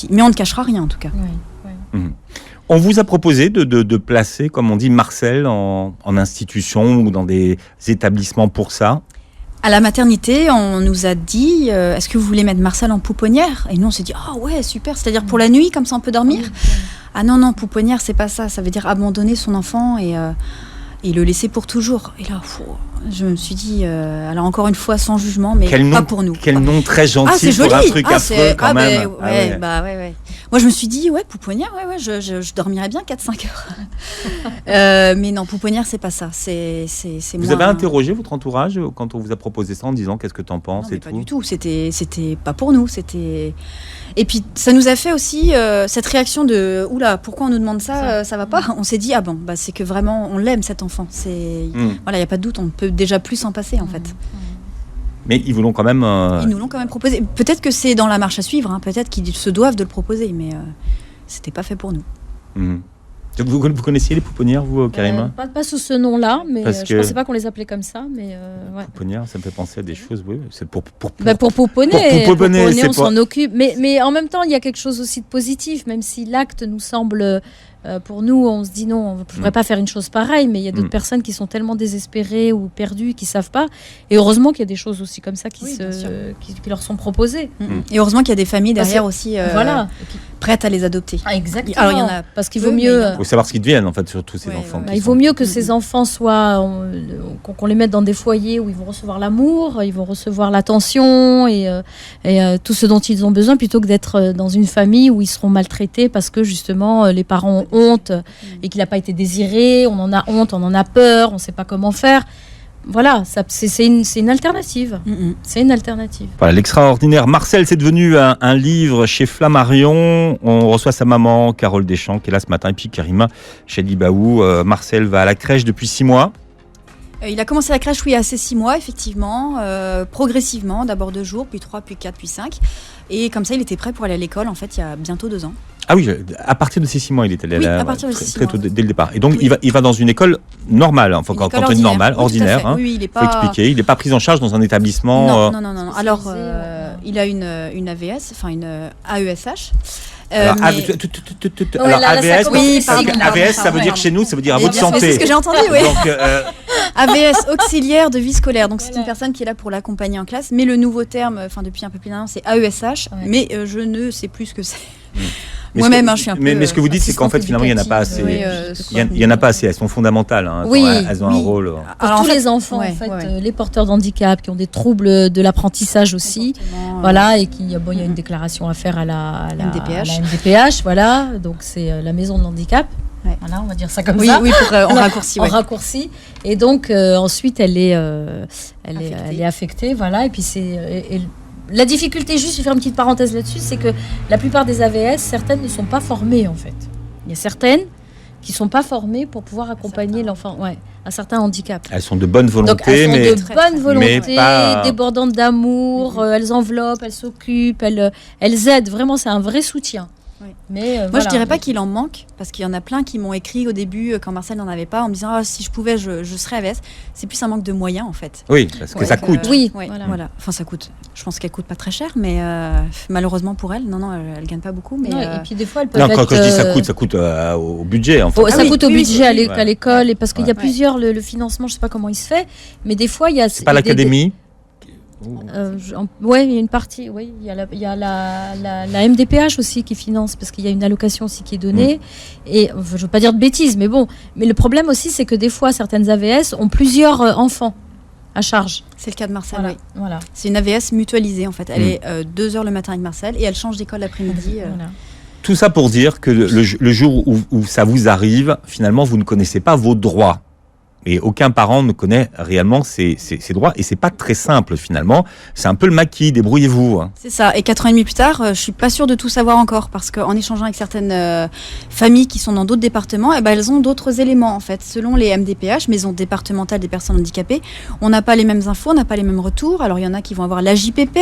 Mais on ne cachera rien en tout cas. On vous a proposé de placer, comme on dit, Marcel en institution ou dans des établissements pour ça? À la maternité, on nous a dit est-ce que vous voulez mettre Marcel en pouponnière? Et nous on s'est dit ouais, super, c'est-à-dire pour la nuit, comme ça on peut dormir. Ah non, pouponnière, c'est pas ça, ça veut dire abandonner son enfant et le laisser pour toujours. Et là, je me suis dit, alors encore une fois, sans jugement, mais pas pour nous. Quel nom très gentil c'est joli. pour un truc affreux quand même. Ouais. Moi, je me suis dit, pouponnière, je dormirais bien 4-5 heures. Mais non, pouponnière, c'est pas ça. C'est vous avez interrogé votre entourage quand on vous a proposé ça en disant qu'est-ce que t'en penses? Non, mais pas du tout. C'était pas pour nous. Et puis, ça nous a fait aussi cette réaction de oula, pourquoi on nous demande ça, ça va pas. On s'est dit, c'est que vraiment, on l'aime cet enfant. Voilà, il n'y a pas de doute, on peut déjà plus s'en passer en fait. Mais ils vous l'ont quand même. Ils nous l'ont quand même proposé. Peut-être que c'est dans la marche à suivre, peut-être qu'ils se doivent de le proposer, mais c'était pas fait pour nous. Vous connaissiez les pouponnières, vous, Karima? Pas sous ce nom-là, mais je pensais pas qu'on les appelait comme ça. Mais pouponnières, ça me fait penser à des choses. Oui, c'est pour pouponner. Pour pouponner, on s'en occupe. Mais en même temps, il y a quelque chose aussi de positif, même si l'acte nous semble. Pour nous, on se dit non, on ne pourrait pas faire une chose pareille, mais il y a d'autres personnes qui sont tellement désespérées ou perdues, qui ne savent pas. Et heureusement qu'il y a des choses aussi comme ça qui leur sont proposées. Et heureusement qu'il y a des familles derrière aussi prêtes à les adopter. Exactement. Alors, il y en a parce qu'il vaut mieux. Il faut savoir ce qu'ils deviennent, en fait, surtout ces enfants. Il vaut mieux que ces enfants soient. Qu'on les mette dans des foyers où ils vont recevoir l'amour, ils vont recevoir l'attention et tout ce dont ils ont besoin, plutôt que d'être dans une famille où ils seront maltraités parce que justement les parents ont honte et qu'il n'a pas été désiré, on en a honte, on en a peur, on ne sait pas comment faire. Voilà, c'est une alternative. C'est une alternative. Voilà, l'extraordinaire Marcel, c'est devenu un livre chez Flammarion. On reçoit sa maman, Carole Deschamps, qui est là ce matin, et puis Karima Chelibaou. Marcel va à la crèche depuis 6 mois. Il a commencé la crèche, à ses 6 mois, effectivement, progressivement, d'abord 2 jours, puis 3, puis 4, puis 5. Et comme ça, il était prêt pour aller à l'école, en fait, il y a bientôt 2 ans. Ah oui, à partir de ses 6 mois, il est allé à partir de 6 très tôt, dès le départ. Et donc, il va dans une école normale, enfin, quand on dit normale, ordinaire. Oui, il est pas... faut expliquer. Il n'est pas pris en charge dans un établissement. Non. Alors, il a une AVS, enfin une AESH. Alors, AVS, ça veut dire chez nous, ça veut dire à votre santé. C'est ce que j'ai entendu, oui. Donc, AVS, auxiliaire de vie scolaire. Donc, c'est une personne qui est là pour l'accompagner en classe. Mais le nouveau terme, depuis un peu plus d'un an, c'est AESH. Mais je ne sais plus ce que c'est. Moi-même, je suis un peu. Mais ce que vous dites, c'est qu'en fait, finalement, il n'y en a pas assez. Il y en a pas assez. Elles sont fondamentales. Elles ont un rôle. Pour tous les enfants, en fait, les porteurs de handicap, qui ont des troubles de l'apprentissage aussi, voilà, et il y a une déclaration à faire à la MDPH, voilà. Donc c'est la maison de l'handicap. Voilà, on va dire ça comme ça. Oui, en raccourci. En raccourci. Et donc ensuite, elle est affectée, voilà. Et puis la difficulté, juste, je vais faire une petite parenthèse là-dessus, c'est que la plupart des AVS, certaines ne sont pas formées, en fait. Il y a certaines qui ne sont pas formées pour pouvoir accompagner l'enfant à certains handicaps. Elles sont de bonne volonté, donc, elles sont de bonne volonté, débordantes d'amour, elles enveloppent, elles s'occupent, elles aident. Vraiment, c'est un vrai soutien. Mais Moi, je dirais pas qu'il en manque, parce qu'il y en a plein qui m'ont écrit au début, quand Marcel n'en avait pas, en me disant si je pouvais, je serais AVS. C'est plus un manque de moyens, en fait. Oui, parce que ça coûte. Oui, voilà. Enfin, ça coûte. Je pense qu'elle coûte pas très cher, mais malheureusement pour elle, non, elle gagne pas beaucoup. Mais et puis des fois, elle peut Non, être, quand je dis ça coûte au budget, en fait. ça coûte au budget à l'école, Ouais. et parce qu'il y a plusieurs, le financement, je sais pas comment il se fait, mais des fois, il y a... C'est pas l'académie. Oui, il y a une partie. Oui, il y a la MDPH aussi qui finance, parce qu'il y a une allocation aussi qui est donnée. Et je veux pas dire de bêtises, mais bon. Mais le problème aussi, c'est que des fois, certaines AVS ont plusieurs enfants à charge. c'est le cas de Marcel. Voilà. Oui. Voilà. C'est une AVS mutualisée, en fait. Elle est 2 heures le matin avec Marcel et elle change d'école l'après-midi. Voilà. Tout ça pour dire que le jour où ça vous arrive, finalement, vous ne connaissez pas vos droits. Et aucun parent ne connaît réellement ses droits. Et c'est pas très simple, finalement. C'est un peu le maquis, débrouillez-vous. C'est ça. Et 4 ans et demi plus tard, je suis pas sûre de tout savoir encore, parce qu'en échangeant avec certaines familles qui sont dans d'autres départements, elles ont d'autres éléments, en fait, selon les MDPH, Maison départementale des personnes handicapées. On n'a pas les mêmes infos, on n'a pas les mêmes retours. Alors, il y en a qui vont avoir l'AJPP,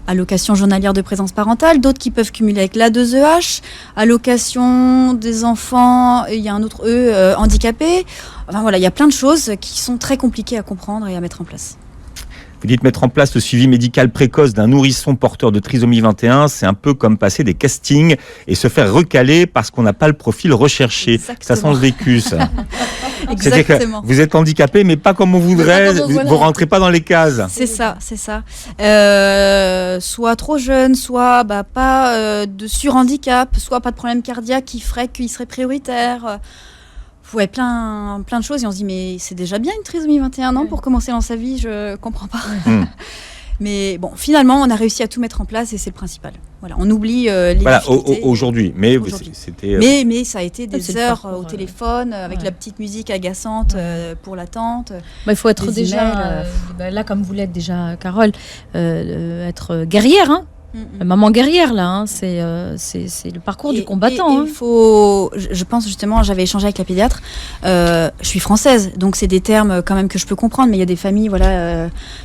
allocation journalière de présence parentale, d'autres qui peuvent cumuler avec l'A2EH, allocation des enfants, il y a un autre handicapé. Enfin voilà, il y a plein de choses qui sont très compliquées à comprendre et à mettre en place. Vous dites mettre en place le suivi médical précoce d'un nourrisson porteur de trisomie 21, c'est un peu comme passer des castings et se faire recaler parce qu'on n'a pas le profil recherché. Exactement. Ça sent le vécu, ça. C'est-à-dire Exactement. que vous êtes handicapé, mais pas comme on voudrait, Pas comme on voudrait. vous rentrez pas dans les cases. C'est ça. Soit trop jeune, soit pas de surhandicap, soit pas de problème cardiaque qui ferait qu'il serait prioritaire. Ouais, plein de choses. Et on se dit, mais c'est déjà bien une trisomie 21 ans pour commencer dans sa vie, je comprends pas. Mais bon, finalement, on a réussi à tout mettre en place et c'est le principal. Voilà, on oublie les difficultés. Aujourd'hui. Mais Aujourd'hui. c'était... Mais ça a été des c'est le heures parcours, au téléphone, avec la petite musique agaçante pour l'attente. Il faut être Des déjà, emails, là comme vous l'êtes déjà, Carole, être guerrière, hein. Maman guerrière, là, hein. C'est le parcours du combattant. Il faut, je pense justement, j'avais échangé avec la pédiatre, je suis française, donc c'est des termes quand même que je peux comprendre, mais il y a des familles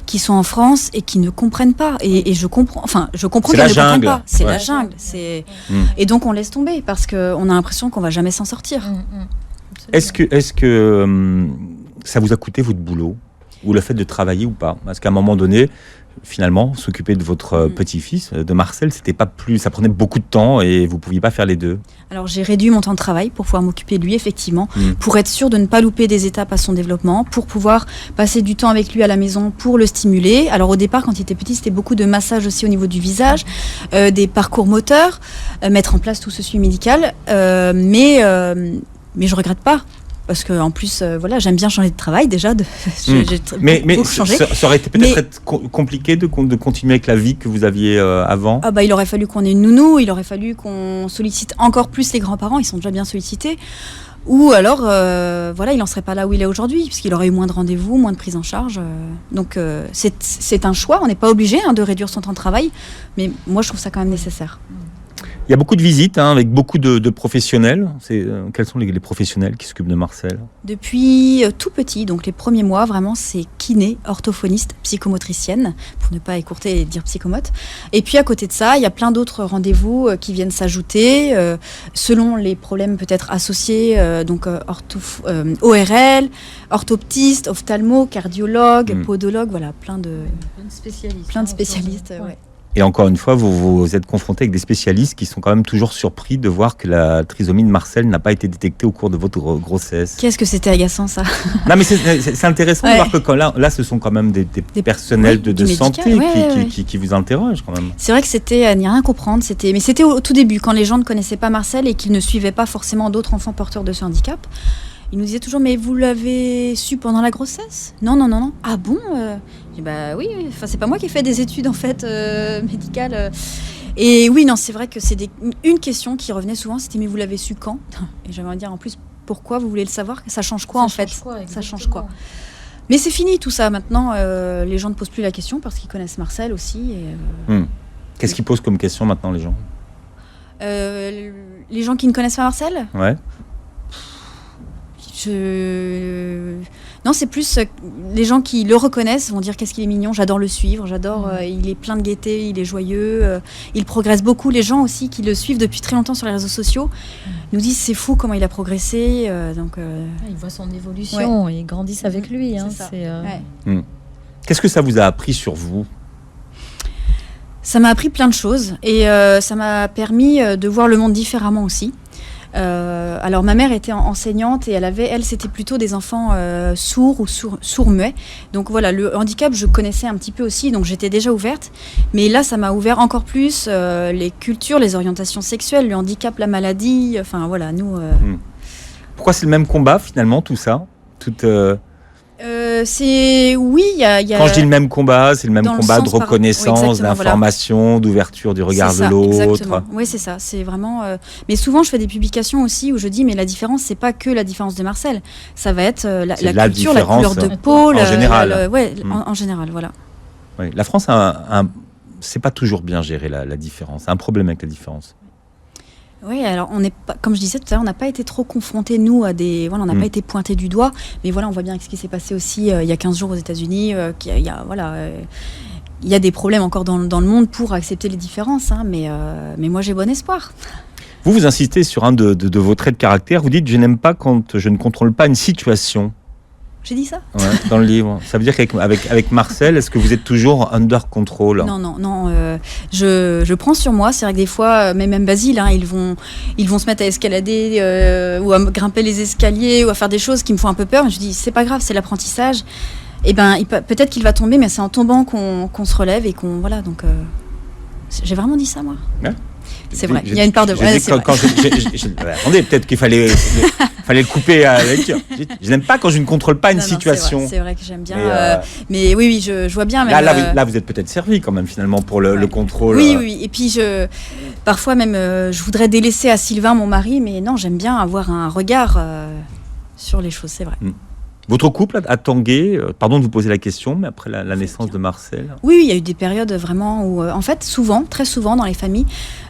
qui sont en France et qui ne comprennent pas. Et je comprends qu'elles ne comprennent pas. C'est la jungle. Et donc on laisse tomber parce qu'on a l'impression qu'on ne va jamais s'en sortir. Est-ce que ça vous a coûté votre boulot ou le fait de travailler ou pas? Parce qu'à un moment donné, finalement, s'occuper de votre petit-fils, de Marcel, ça prenait beaucoup de temps et vous ne pouviez pas faire les deux. Alors j'ai réduit mon temps de travail pour pouvoir m'occuper de lui, effectivement, pour être sûre de ne pas louper des étapes à son développement, pour pouvoir passer du temps avec lui à la maison pour le stimuler. Alors au départ, quand il était petit, c'était beaucoup de massages aussi au niveau du visage, des parcours moteurs, mettre en place tout ce suivi médical, mais je regrette pas. Parce que en plus, j'aime bien changer de travail déjà. J'ai beaucoup changé. Ça aurait été peut-être compliqué de continuer avec la vie que vous aviez avant. Il aurait fallu qu'on ait une nounou, il aurait fallu qu'on sollicite encore plus les grands-parents, ils sont déjà bien sollicités. Ou alors, il n'en serait pas là où il est aujourd'hui, puisqu'il aurait eu moins de rendez-vous, moins de prise en charge. Donc c'est un choix, on n'est pas obligé de réduire son temps de travail, mais moi je trouve ça quand même nécessaire. Il y a beaucoup de visites avec beaucoup de professionnels. Quels sont les professionnels qui s'occupent de Marcel? Depuis tout petit, donc les premiers mois, vraiment, c'est kiné, orthophoniste, psychomotricienne, pour ne pas écourter et dire psychomote. Et puis à côté de ça, il y a plein d'autres rendez-vous qui viennent s'ajouter, selon les problèmes peut-être associés, ORL, orthoptiste, ophtalmo, cardiologue, podologue, voilà, plein de spécialistes. Ouais. Et encore une fois, vous êtes confronté avec des spécialistes qui sont quand même toujours surpris de voir que la trisomie de Marcel n'a pas été détectée au cours de votre grossesse. Qu'est-ce que c'était agaçant, ça? Non, mais c'est intéressant de voir que là, ce sont quand même des personnels de santé qui vous interrogent quand même. C'est vrai que c'était à n'y rien comprendre. Mais c'était au tout début, quand les gens ne connaissaient pas Marcel et qu'ils ne suivaient pas forcément d'autres enfants porteurs de ce handicap. Ils nous disaient toujours, mais vous l'avez su pendant la grossesse? Non. Ah bon? Je dis, oui, c'est pas moi qui ai fait des études en fait médicales. Et oui, non, c'est vrai que c'est une question qui revenait souvent, c'était mais vous l'avez su quand? Et j'aimerais dire en plus, pourquoi vous voulez le savoir? Ça change quoi Ça change quoi? Mais c'est fini tout ça maintenant, les gens ne posent plus la question parce qu'ils connaissent Marcel aussi. Qu'est-ce qu'ils posent comme question maintenant les gens? Les gens qui ne connaissent pas Marcel? Ouais. Non, Non, c'est plus les gens qui le reconnaissent vont dire qu'est-ce qu'il est mignon, j'adore le suivre, il est plein de gaieté, il est joyeux, il progresse beaucoup. Les gens aussi qui le suivent depuis très longtemps sur les réseaux sociaux nous disent c'est fou comment il a progressé. Ils voient son évolution et ils grandissent avec lui. Hein, c'est ça. Qu'est-ce que ça vous a appris sur vous ? Ça m'a appris plein de choses et ça m'a permis de voir le monde différemment aussi. Alors ma mère était enseignante et elle c'était plutôt des enfants sourds ou sourds-muets. Donc voilà, le handicap je connaissais un petit peu aussi, donc j'étais déjà ouverte. Mais là ça m'a ouvert encore plus les cultures, les orientations sexuelles, le handicap, la maladie. Enfin voilà, nous. Pourquoi c'est le même combat finalement tout ça ? C'est oui, il y a. Quand je dis le même combat, c'est le même combat de reconnaissance, d'information, d'ouverture du regard de l'autre. Exactement. Oui, c'est ça. C'est vraiment. Mais souvent, je fais des publications aussi où je dis, mais la différence, c'est pas que la différence de Marcel. Ça va être la culture, la couleur de peau, en général. En général, voilà. Oui, la France c'est pas toujours bien géré la différence. C'est un problème avec la différence. Oui, alors on n'est pas, comme je disais tout à l'heure, on n'a pas été trop confrontés nous à des, on n'a pas été pointés du doigt, mais voilà, on voit bien avec ce qui s'est passé aussi il y a 15 jours aux États-Unis, il y a des problèmes encore dans le monde pour accepter les différences, hein, mais moi j'ai bon espoir. Vous insistez sur un de vos traits de caractère. Vous dites je n'aime pas quand je ne contrôle pas une situation. J'ai dit ça ? Ouais, dans le livre. Ça veut dire qu'avec Marcel, est-ce que vous êtes toujours under control ? Non. Je prends sur moi. C'est vrai que des fois, mais même Basile, hein, ils vont se mettre à escalader ou à grimper les escaliers ou à faire des choses qui me font un peu peur. Mais je dis, c'est pas grave, c'est l'apprentissage. Et peut-être qu'il va tomber, mais c'est en tombant qu'on se relève et qu'on voilà. Donc, j'ai vraiment dit ça, moi. Ouais. C'est vrai, il y a une part de... Attendez, peut-être qu'il fallait le couper avec... Je n'aime pas quand je ne contrôle pas une situation. C'est vrai que j'aime bien. Mais oui, je vois bien. Même, là, vous êtes peut-être servi quand même, finalement, pour le contrôle. Oui. Et puis, parfois même, je voudrais délaisser à Sylvain, mon mari, mais non, j'aime bien avoir un regard sur les choses, c'est vrai. Votre couple a tangué, pardon de vous poser la question, mais après la naissance de Marcel. Oui, il y a eu des périodes vraiment où, en fait, très souvent dans les familles,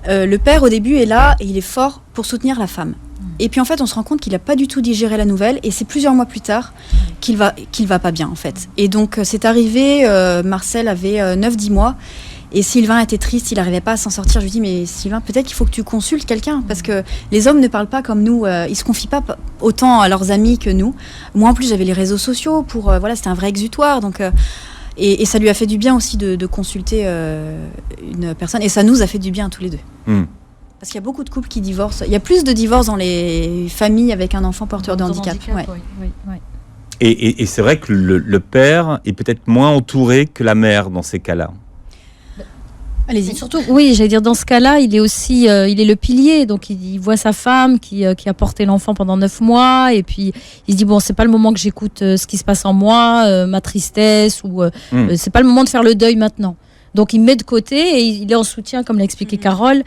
le père au début est là et il est fort pour soutenir la femme. Et puis en fait, on se rend compte qu'il n'a pas du tout digéré la nouvelle et c'est plusieurs mois plus tard qu'il va pas bien en fait. Et donc c'est arrivé, Marcel avait 9-10 mois. Et Sylvain était triste, il n'arrivait pas à s'en sortir. Je lui dis, mais Sylvain, peut-être qu'il faut que tu consultes quelqu'un, parce que les hommes ne parlent pas comme nous, ils se confient pas autant à leurs amis que nous. Moi, en plus, j'avais les réseaux sociaux pour, c'était un vrai exutoire, donc, et ça lui a fait du bien aussi de consulter une personne, et ça nous a fait du bien tous les deux. Parce qu'il y a beaucoup de couples qui divorcent. Il y a plus de divorces dans les familles avec un enfant porteur de handicap. Oui. Et c'est vrai que le père est peut-être moins entouré que la mère dans ces cas-là. Allez-y. Et surtout, oui, j'allais dire, dans ce cas-là, il est aussi, il est le pilier. Donc, il voit sa femme qui a porté l'enfant pendant 9 mois. Et puis, il se dit, bon, c'est pas le moment que j'écoute ce qui se passe en moi, ma tristesse, ou c'est pas le moment de faire le deuil maintenant. Donc, il met de côté et il est en soutien, comme l'a expliqué Carole.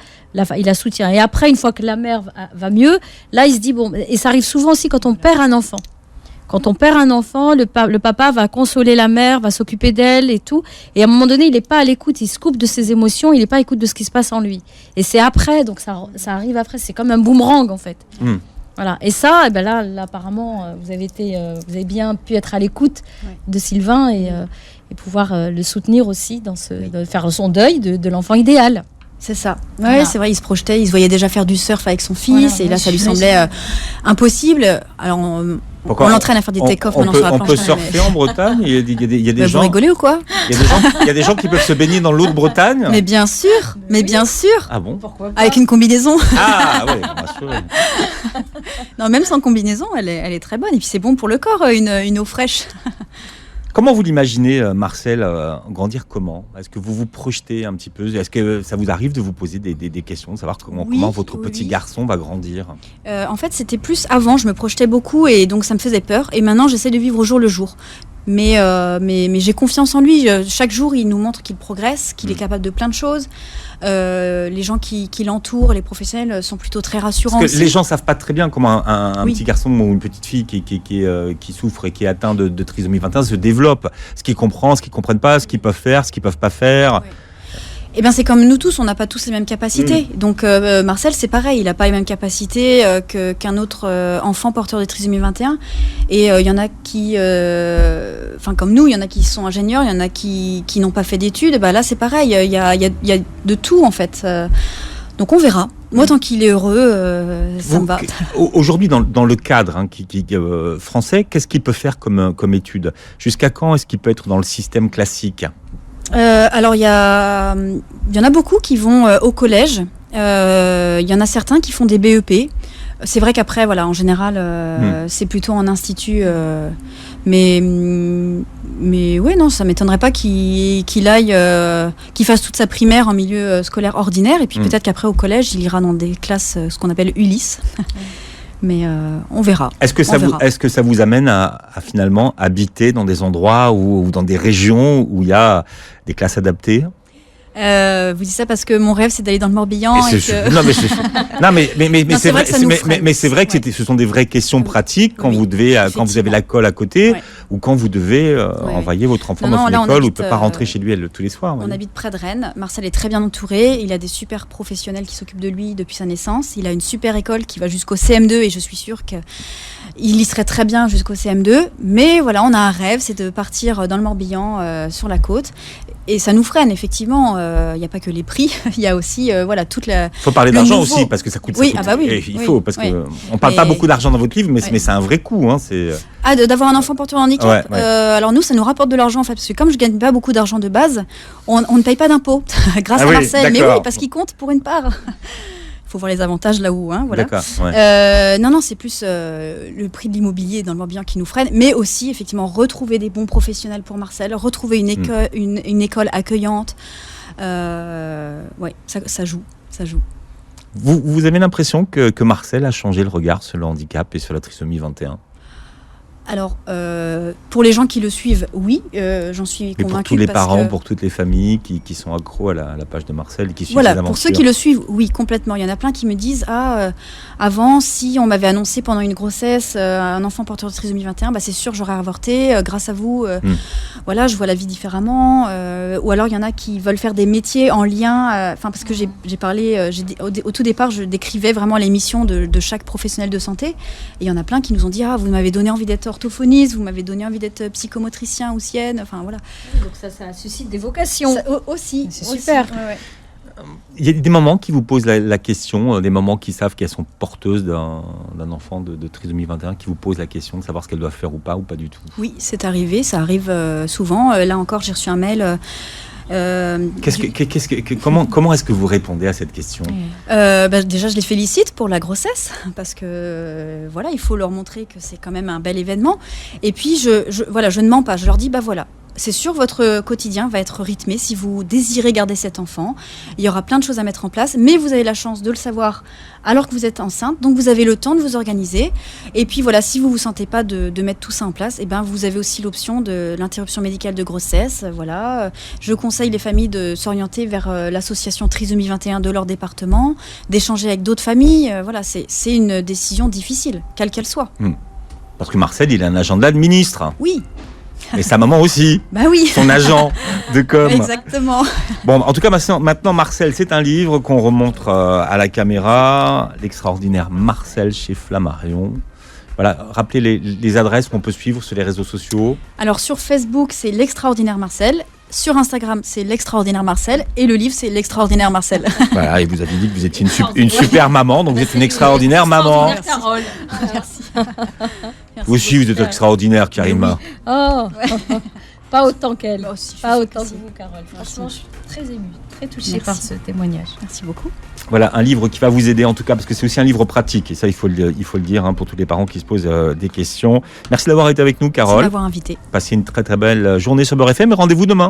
Il a soutien. Et après, une fois que la mère va mieux, là, il se dit, bon, et ça arrive souvent aussi quand on perd un enfant. Quand on perd un enfant, le papa va consoler la mère, va s'occuper d'elle et tout. Et à un moment donné, il n'est pas à l'écoute, il se coupe de ses émotions, il n'est pas à l'écoute de ce qui se passe en lui. Et c'est après, donc ça arrive après, c'est comme un boomerang en fait. Voilà. Et ça, là, apparemment, vous avez bien pu être à l'écoute de Sylvain et pouvoir le soutenir aussi de faire son deuil de l'enfant idéal. C'est ça. Ouais, c'est vrai, il se projetait, il se voyait déjà faire du surf avec son fils, et là, ça lui semblait impossible. Alors, on l'entraîne à faire des take-off maintenant sur la planche. On peut surfer en Bretagne. Il y a des gens. Vous rigolez ou quoi ? Il y a des gens qui peuvent se baigner dans l'eau de Bretagne. Mais bien sûr. Ah bon ? Pourquoi pas ? Avec une combinaison. Ah oui, rassurez. Non, même sans combinaison, elle est très bonne. Et puis c'est bon pour le corps, une eau fraîche. Comment vous l'imaginez, Marcel, grandir comment ? Est-ce que vous vous projetez un petit peu ? Est-ce que ça vous arrive de vous poser des questions, de savoir comment votre petit garçon va grandir ? En fait, c'était plus avant, je me projetais beaucoup et donc ça me faisait peur. Et maintenant, j'essaie de vivre au jour le jour. Mais j'ai confiance en lui. Chaque jour, il nous montre qu'il progresse, qu'il est capable de plein de choses. Les gens qui l'entourent, les professionnels, sont plutôt très rassurants. Parce que les gens ne savent pas très bien comment un petit garçon ou une petite fille qui souffre et qui est atteint de trisomie 21 se développe. Ce qu'ils comprennent, ce qu'ils ne comprennent pas, ce qu'ils peuvent faire, ce qu'ils ne peuvent pas faire. Eh bien, c'est comme nous tous, on n'a pas tous les mêmes capacités. Donc, Marcel, c'est pareil, il n'a pas les mêmes capacités qu'un autre enfant porteur de trisomie 21. Et il y en a qui, comme nous, il y en a qui sont ingénieurs, il y en a qui n'ont pas fait d'études. Bah, là, c'est pareil, il y a de tout, en fait. Donc, on verra. Moi, tant qu'il est heureux, ça me va. Aujourd'hui, dans le cadre français, qu'est-ce qu'il peut faire comme étude ? Jusqu'à quand est-ce qu'il peut être dans le système classique ? Alors, il y en a beaucoup qui vont au collège. Il y en a certains qui font des BEP. C'est vrai qu'après, voilà, en général, c'est plutôt en institut. Mais ouais, non, ça m'étonnerait pas qu'il fasse toute sa primaire en milieu scolaire ordinaire. Et puis peut-être qu'après, au collège, il ira dans des classes, ce qu'on appelle Ulysse. Mais on verra. Est-ce que ça vous amène à finalement habiter dans des endroits ou dans des régions où il y a des classes adaptées ? Vous dites ça parce que mon rêve c'est d'aller dans le Morbihan. Mais c'est vrai que ce sont des vraies questions pratiques quand vous avez l'école à côté ou quand vous devez envoyer votre enfant dans une école où il ne peut pas rentrer chez lui tous les soirs. On habite près de Rennes. Marcel est très bien entouré. Il a des super professionnels qui s'occupent de lui depuis sa naissance. Il a une super école qui va jusqu'au CM2 et je suis sûre qu'il y serait très bien jusqu'au CM2. Mais voilà, on a un rêve, c'est de partir dans le Morbihan sur la côte. Et ça nous freine, effectivement. Il n'y a pas que les prix, il y a aussi toute la. Il faut parler d'argent aussi, parce que ça coûte. Oui, parce qu'on ne parle pas beaucoup d'argent dans votre livre, mais c'est un vrai coût. D'avoir un enfant porteur de handicap. Alors nous, ça nous rapporte de l'argent, en fait, parce que comme je ne gagne pas beaucoup d'argent de base, on ne paye pas d'impôts grâce à Marcel. Mais oui, parce qu'il compte pour une part. Faut voir les avantages là où, voilà. Non, c'est plus le prix de l'immobilier dans le Morbihan qui nous freine, mais aussi effectivement retrouver des bons professionnels pour Marcel, retrouver une école accueillante. Ça joue. Vous avez l'impression que Marcel a changé le regard sur le handicap et sur la trisomie 21 ? Alors, pour les gens qui le suivent, oui, j'en suis convaincue. Pour tous les parents, pour toutes les familles qui sont accros à la page de Marcel et qui suivent ses aventures. Pour ceux qui le suivent, oui, complètement. Il y en a plein qui me disent avant, si on m'avait annoncé pendant une grossesse un enfant porteur de trisomie 21, c'est sûr, j'aurais avorté. Grâce à vous, voilà, je vois la vie différemment. Ou alors, il y en a qui veulent faire des métiers en lien. Parce que j'ai parlé, au tout départ, je décrivais vraiment les missions de chaque professionnel de santé. Et il y en a plein qui nous ont dit vous m'avez donné envie d'être orthophoniste, vous m'avez donné envie d'être psychomotricien ou sienne, voilà. Donc ça suscite des vocations. Aussi. C'est super. Il y a des mamans qui vous posent la question, des mamans qui savent qu'elles sont porteuses d'un enfant de trisomie 21, qui vous posent la question de savoir ce qu'elles doivent faire ou pas du tout. Oui, c'est arrivé, ça arrive souvent. Là encore, j'ai reçu un mail. Comment est-ce que vous répondez à cette question ? Déjà, je les félicite pour la grossesse parce que voilà, il faut leur montrer que c'est quand même un bel événement. Et puis, je ne mens pas. Je leur dis voilà. C'est sûr, votre quotidien va être rythmé si vous désirez garder cet enfant. Il y aura plein de choses à mettre en place, mais vous avez la chance de le savoir alors que vous êtes enceinte. Donc, vous avez le temps de vous organiser. Et puis, voilà, si vous ne vous sentez pas de mettre tout ça en place, vous avez aussi l'option de l'interruption médicale de grossesse. Voilà. Je conseille les familles de s'orienter vers l'association Trisomie 21 de leur département, d'échanger avec d'autres familles. Voilà, c'est une décision difficile, quelle qu'elle soit. Parce que Marcel, il est un agent de l'administre. Oui. Et sa maman aussi. Oui. Son agent de com. Exactement. Bon, en tout cas, maintenant, Marcel, c'est un livre qu'on remontre à la caméra. L'extraordinaire Marcel chez Flammarion. Voilà, rappelez les adresses qu'on peut suivre sur les réseaux sociaux. Alors, sur Facebook, c'est l'extraordinaire Marcel. Sur Instagram, c'est l'extraordinaire Marcel. Et le livre, c'est l'extraordinaire Marcel. Voilà, et vous avez dit que vous étiez une super maman, donc vous êtes une extraordinaire maman. Merci. Carole. Merci. Vous aussi, vous êtes extraordinaire, Karima. Oh, pas autant qu'elle. Pas autant que vous, Carole. Franchement, je suis très émue, très touchée. Merci par ce témoignage. Merci beaucoup. Voilà, un livre qui va vous aider en tout cas, parce que c'est aussi un livre pratique. Et ça, il faut le dire pour tous les parents qui se posent des questions. Merci d'avoir été avec nous, Carole. Merci de m'avoir invité. Passez une très très belle journée sur Beurre FM et rendez-vous demain.